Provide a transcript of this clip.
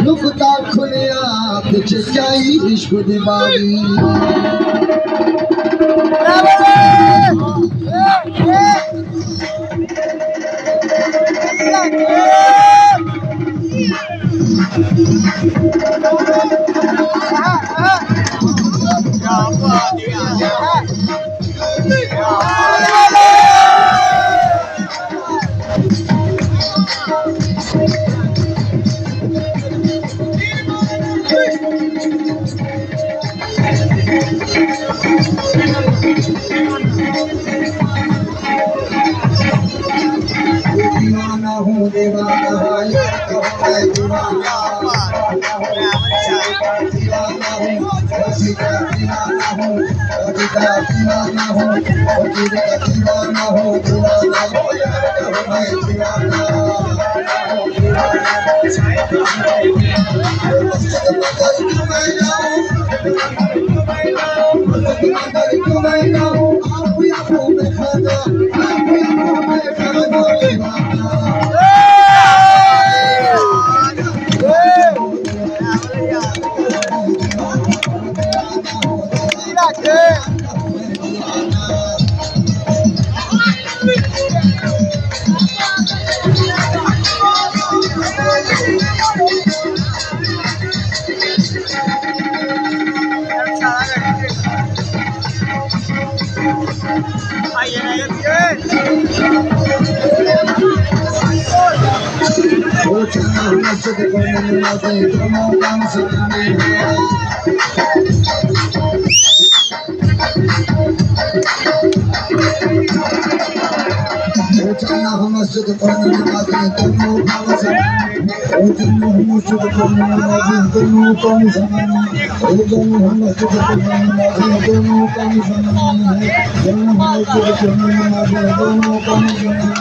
नुकता खुलिया कुछ चाहिए इश्क दी बारी दीवाना हूँ दीवाना यार कहो मैं दीवाना दीवाना हूँ दीवाना हूँ दीवाना हूँ दीवाना हूँ दीवाना हो यार कहो मैं दीवाना मस्जिद पढ़ने नमाज़ें दोनों काम समान दोनों मस्जिद पढ़ने नमाज़ें दोनों काम समान दोनों मस्जिद पढ़ने नमाज़ें दोनों काम समान दोनों मस्जिद पढ़ने नमाज़ें दोनों काम समान